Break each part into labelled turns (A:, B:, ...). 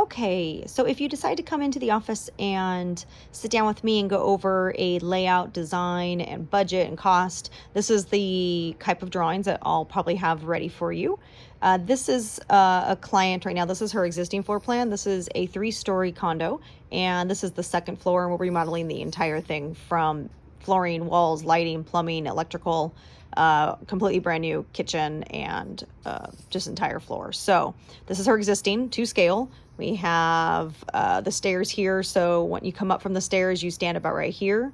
A: Okay, so if you decide to come into the office and sit down with me and go over a layout, design, and budget and cost, this is the type of drawings that I'll probably have ready for you. This is a client right now. This is her existing floor plan. This is a 3-story condo, and this is the second floor, and we're remodeling the entire thing from flooring, walls, lighting, plumbing, electrical, completely brand new kitchen, and just entire floor. So this is her existing to scale. We have the stairs here, so when you come up from the stairs, you stand about right here.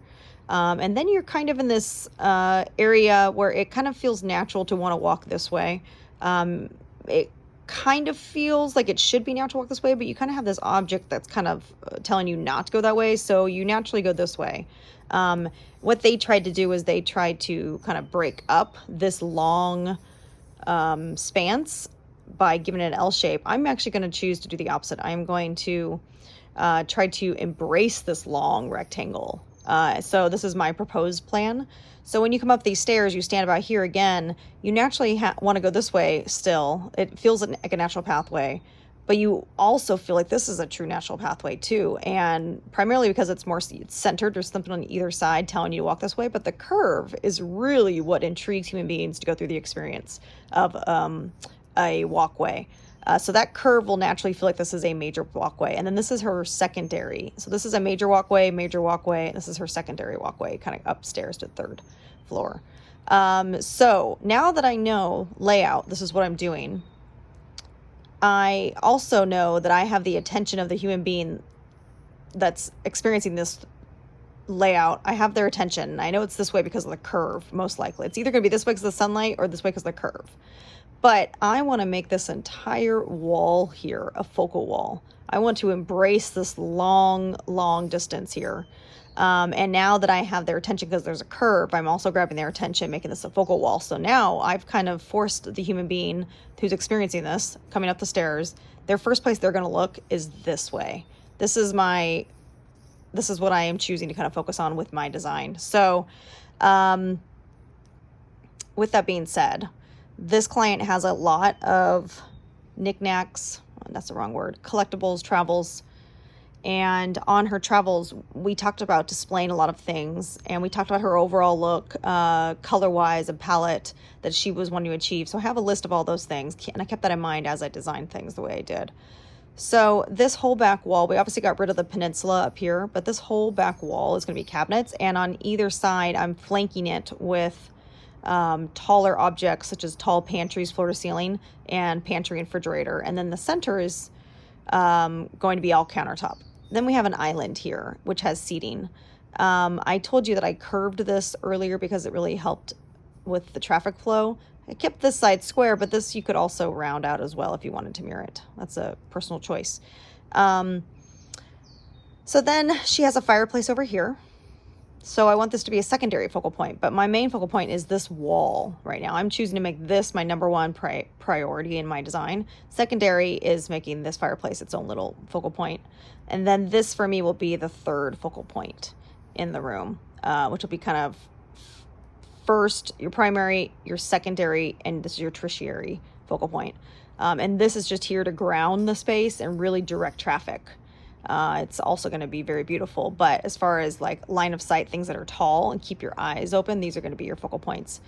A: And then you're kind of in this area where it kind of feels natural to want to walk this way. It kind of feels like it should be natural to walk this way, but you kind of have this object that's kind of telling you not to go that way, so you naturally go this way. What they tried to do is they tried to kind of break up this long span by giving it an L shape. I'm actually going to choose to do the opposite. I'm going to try to embrace this long rectangle. So this is my proposed plan. So when you come up these stairs, you stand about here again, you naturally want to go this way still. It feels like a natural pathway, but you also feel like this is a true natural pathway too. And primarily because it's more centered, there's something on either side telling you to walk this way, but the curve is really what intrigues human beings to go through the experience of a walkway. So that curve will naturally feel like this is a major walkway. And then this is her secondary. So this is a major walkway. This is her secondary walkway, kind of upstairs to the third floor. So now that I know layout, this is what I'm doing. I also know that I have the attention of the human being that's experiencing this layout. I have their attention. I know it's this way because of the curve, most likely. It's either going to be this way because of the sunlight or this way because of the curve. But I want to make this entire wall here a focal wall. I want to embrace this long, long distance here. And now that I have their attention because there's a curve, I'm also grabbing their attention, making this a focal wall. So now I've kind of forced the human being who's experiencing this, coming up the stairs, their first place they're going to look is this way. This is what I am choosing to kind of focus on with my design. So with that being said, this client has a lot of knickknacks, that's the wrong word, collectibles, travels. And on her travels, we talked about displaying a lot of things, and we talked about her overall look, color-wise, a palette that she was wanting to achieve. So I have a list of all those things, and I kept that in mind as I designed things the way I did. So this whole back wall, we obviously got rid of the peninsula up here, but this whole back wall is going to be cabinets, and on either side, I'm flanking it with taller objects such as tall pantries, floor to ceiling, and pantry and refrigerator. And then the center is going to be all countertop. Then we have an island here, which has seating. I told you that I curved this earlier because it really helped with the traffic flow. I kept this side square, but this you could also round out as well if you wanted to mirror it. That's a personal choice. So then she has a fireplace over here. So I want this to be a secondary focal point, but my main focal point is this wall right now. I'm choosing to make this my number one priority in my design. Secondary is making this fireplace its own little focal point. And then this for me will be the third focal point in the room, which will be kind of first, your primary, your secondary, and this is your tertiary focal point. And this is just here to ground the space and really direct traffic. It's also going to be very beautiful, but as far as like line of sight, things that are tall and keep your eyes open, these are going to be your focal points.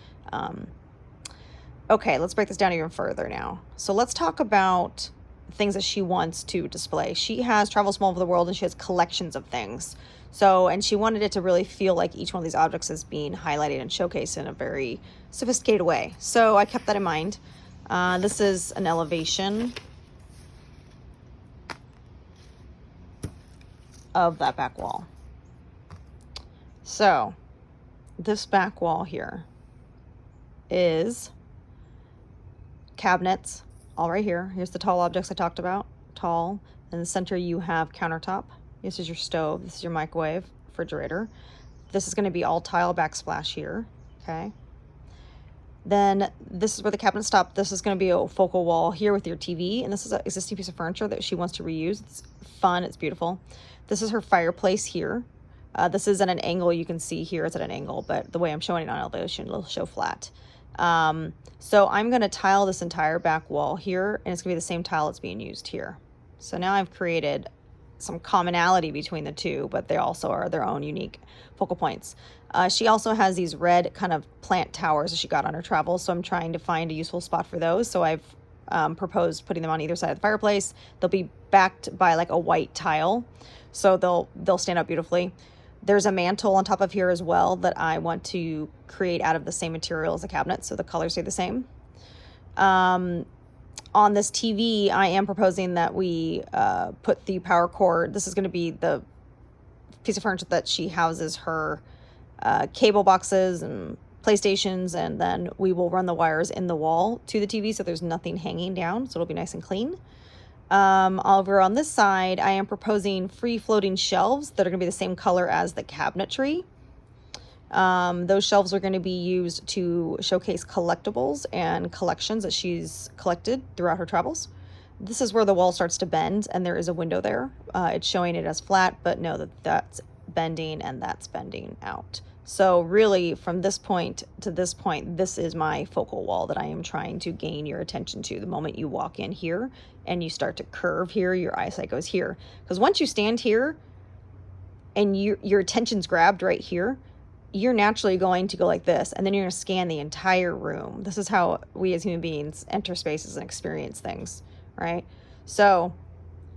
A: Okay, let's break this down even further now. So let's talk about things that she wants to display. She has traveled all over the world and she has collections of things. So, and she wanted it to really feel like each one of these objects is being highlighted and showcased in a very sophisticated way. So I kept that in mind. This is an elevation of that back wall. So this back wall here is cabinets all right here. Here's the tall objects I talked about, tall. In the center you have countertop. This is your stove. This is your microwave, refrigerator. This is going to be all tile backsplash here. Okay. Then this is where the cabinets stop. This is going to be a focal wall here with your TV. And this is an existing piece of furniture that she wants to reuse. It's fun. It's beautiful. This is her fireplace here. This is at an angle. You can see here it's at an angle, but the way I'm showing it on elevation, it'll show flat. So I'm going to tile this entire back wall here, and it's going to be the same tile that's being used here. So now I've created some commonality between the two, but they also are their own unique focal points. She also has these red kind of plant towers that she got on her travels, so I'm trying to find a useful spot for those. So I've proposed putting them on either side of the fireplace. They'll be backed by like a white tile, so they'll stand out beautifully. There's a mantle on top of here as well that I want to create out of the same material as the cabinet, so the colors stay the same. On this TV, I am proposing that we put the power cord. This is going to be the piece of furniture that she houses her cable boxes and PlayStations, and then we will run the wires in the wall to the TV so there's nothing hanging down, so it'll be nice and clean. Over on this side, I am proposing free floating shelves that are going to be the same color as the cabinetry. Those shelves are going to be used to showcase collectibles and collections that she's collected throughout her travels. This is where the wall starts to bend, and there is a window there. It's showing it as flat, but no, that's bending and that's bending out. So really, from this point to this point, this is my focal wall that I am trying to gain your attention to. The moment you walk in here and you start to curve here, your eyesight goes here. Because once you stand here and your attention's grabbed right here, you're naturally going to go like this, and then you're going to scan the entire room. This is how we as human beings enter spaces and experience things, right? So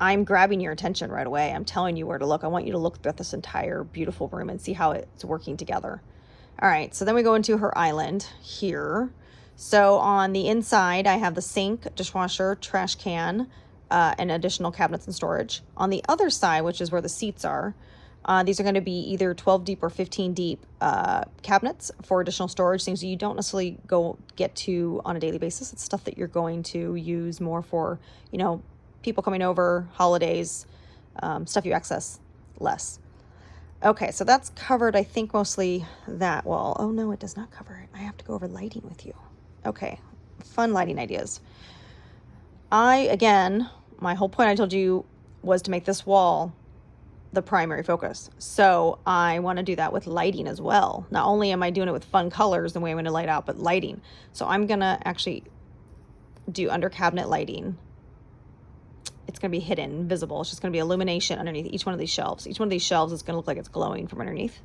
A: I'm grabbing your attention right away. I'm telling you where to look. I want you to look throughout this entire beautiful room and see how it's working together. All right, so then we go into her island here. So on the inside, I have the sink, dishwasher, trash can, and additional cabinets and storage. On the other side, which is where the seats are, these are going to be either 12 deep or 15 deep cabinets for additional storage, things that you don't necessarily get to on a daily basis. It's stuff that you're going to use more for, people coming over, holidays, stuff you access less. Okay, so that's covered, I think, mostly that wall. Oh, no, it does not cover it. I have to go over lighting with you. Okay, fun lighting ideas. My whole point I told you was to make this wall the primary focus. So I want to do that with lighting as well. Not only am I doing it with fun colors, the way I'm going to light out, but lighting. So I'm going to actually do under cabinet lighting. It's going to be hidden, visible. It's just going to be illumination underneath each one of these shelves. Each one of these shelves is going to look like it's glowing from underneath.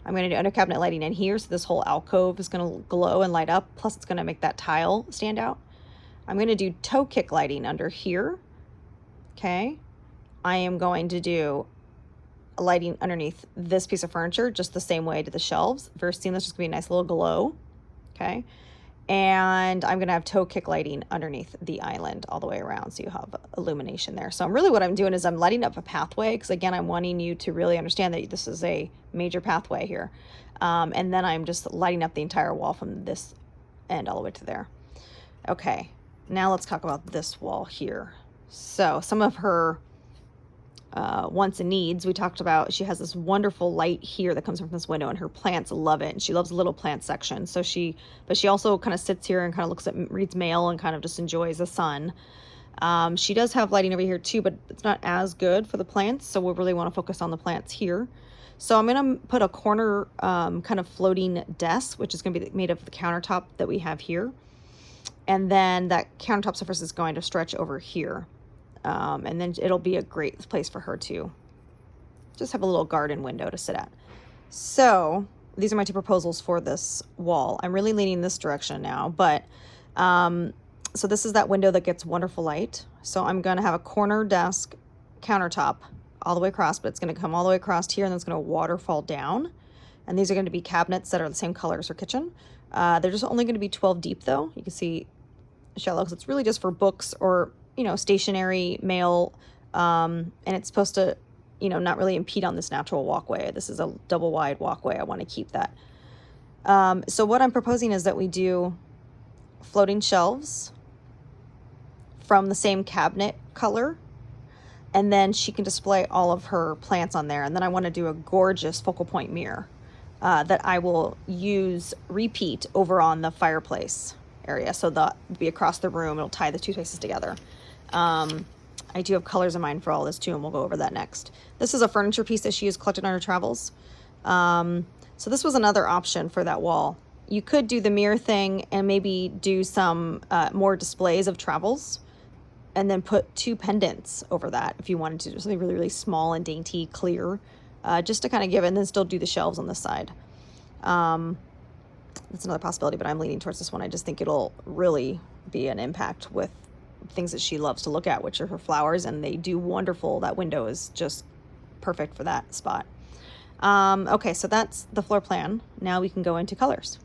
A: I'm going to do under cabinet lighting in here. So this whole alcove is going to glow and light up. Plus it's going to make that tile stand out. I'm going to do toe kick lighting under here. Okay. I am going to do lighting underneath this piece of furniture just the same way to the shelves. Very seamless, just gonna be a nice little glow. Okay. And I'm gonna have toe kick lighting underneath the island all the way around, so you have illumination there. So what I'm doing is I'm lighting up a pathway, because again, I'm wanting you to really understand that this is a major pathway here. And then I'm just lighting up the entire wall from this end all the way to there. Okay, now let's talk about this wall here. So some of her wants and needs, we talked about, she has this wonderful light here that comes from this window, and her plants love it, and she loves the little plant section. So she also kind of sits here and kind of reads mail and kind of just enjoys the sun. She does have lighting over here too, but it's not as good for the plants, so we really want to focus on the plants here. So I'm going to put a corner kind of floating desk, which is going to be made of the countertop that we have here, and then that countertop surface is going to stretch over here. And then it'll be a great place for her to just have a little garden window to sit at. So these are my two proposals for this wall. I'm really leaning this direction now, but so this is that window that gets wonderful light. So I'm going to have a corner desk countertop all the way across, but it's going to come all the way across here, and then it's going to waterfall down. And these are going to be cabinets that are the same color as her kitchen. They're just only going to be 12 deep though. You can see shallow, because it's really just for books or stationary mail, and it's supposed to, not really impede on this natural walkway. This is a double wide walkway. I want to keep that. So what I'm proposing is that we do floating shelves from the same cabinet color, and then she can display all of her plants on there. And then I want to do a gorgeous focal point mirror that I will repeat over on the fireplace area. So that'll be across the room. It'll tie the two spaces together. I do have colors in mind for all this too, and we'll go over that next. This is a furniture piece that she has collected on her travels. So this was another option for that wall. You could do the mirror thing and maybe do some more displays of travels. and then put 2 pendants over that if you wanted to do something really, really small and dainty, clear, just to kind of give it, and then still do the shelves on this side. That's another possibility, but I'm leaning towards this one. I just think it'll really be an impact with things that she loves to look at, which are her flowers, and they do wonderful. That window is just perfect for that spot. Okay, so that's the floor plan. Now we can go into colors.